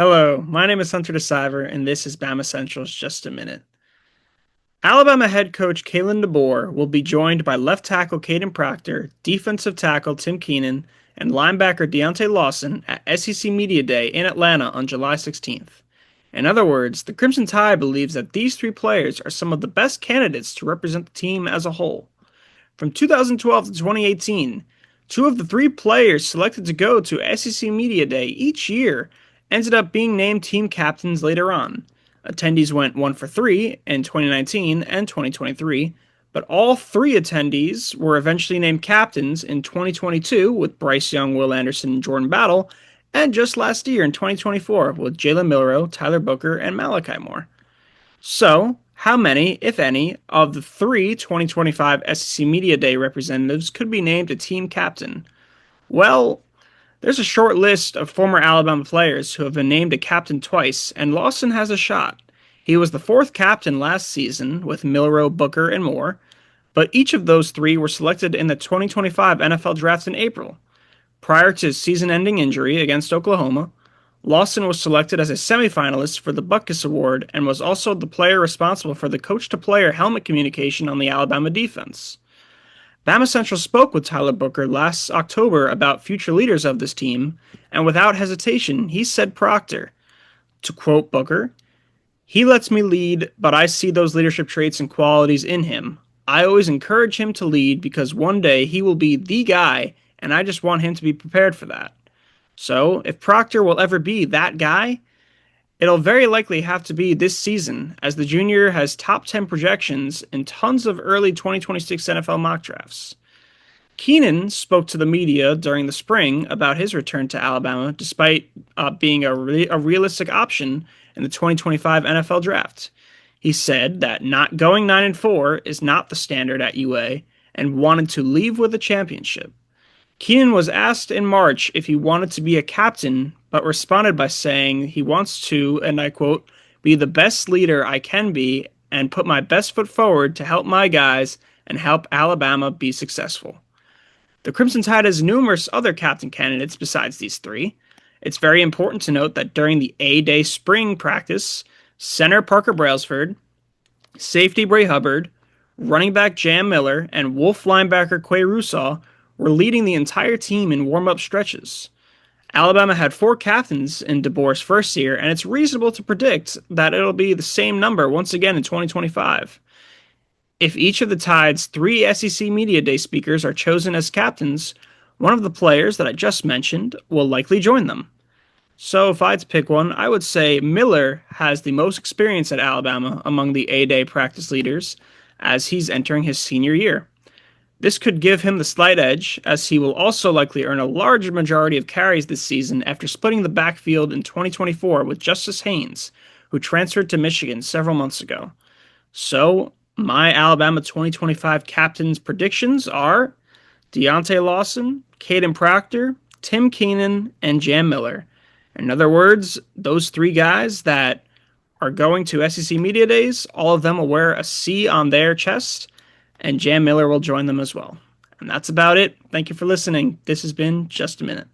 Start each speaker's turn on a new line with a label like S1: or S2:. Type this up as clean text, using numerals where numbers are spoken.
S1: Hello, my name is Hunter DeSiver, and this is Bama Central's Just a Minute. Alabama head coach Kalen DeBoer will be joined by left tackle Caden Proctor, defensive tackle Tim Keenan, and linebacker Deontay Lawson at SEC Media Day in Atlanta on July 16th. In other words, the Crimson Tide believes that these three players are some of the best candidates to represent the team as a whole. From 2012 to 2018, two of the three players selected to go to SEC Media Day each year ended up being named team captains later on. Attendees went 1 for 3 in 2019 and 2023, but all three attendees were eventually named captains in 2022 with Bryce Young, Will Anderson, and Jordan Battle, and just last year in 2024 with Jalen Milroe, Tyler Booker, and Malachi Moore. So, how many, if any, of the three 2025 SEC Media Day representatives could be named a team captain? Well, there's a short list of former Alabama players who have been named a captain twice, and Lawson has a shot. He was the fourth captain last season with Milroe, Booker, and Moore, but each of those three were selected in the 2025 NFL Draft in April. Prior to his season-ending injury against Oklahoma, Lawson was selected as a semifinalist for the Butkus Award and was also the player responsible for the coach-to-player helmet communication on the Alabama defense. Bama Central spoke with Tyler Booker last October about future leaders of this team, and without hesitation, he said Proctor. To quote Booker, "He lets me lead, but I see those leadership traits and qualities in him. I always encourage him to lead because one day he will be the guy, and I just want him to be prepared for that." So, if Proctor will ever be that guy, it'll very likely have to be this season, as the junior has top 10 projections in tons of early 2026 NFL mock drafts. Keenan spoke to the media during the spring about his return to Alabama despite being a realistic option in the 2025 NFL draft. He said that not going 9-4 is not the standard at UA and wanted to leave with a championship. Keenan was asked in March if he wanted to be a captain, but responded by saying he wants to, and I quote, "be the best leader I can be and put my best foot forward to help my guys and help Alabama be successful." The Crimson Tide has numerous other captain candidates besides these three. It's very important to note that during the A-Day spring practice, center Parker Brailsford, safety Bray Hubbard, running back Jam Miller, and Wolf linebacker Quay Russaw were leading the entire team in warm-up stretches. Alabama had four captains in DeBoer's first year, and it's reasonable to predict that it'll be the same number once again in 2025. If each of the Tide's three SEC Media Day speakers are chosen as captains, one of the players that I just mentioned will likely join them. So if I had to pick one, I would say Miller has the most experience at Alabama among the A-Day practice leaders as he's entering his senior year. This could give him the slight edge, as he will also likely earn a larger majority of carries this season after splitting the backfield in 2024 with Justice Haynes, who transferred to Michigan several months ago. So, my Alabama 2025 captains' predictions are Deontay Lawson, Caden Proctor, Tim Keenan, and Jam Miller. In other words, those three guys that are going to SEC Media Days, all of them will wear a C on their chest, and Jam Miller will join them as well. And that's about it. Thank you for listening. This has been Just a Minute.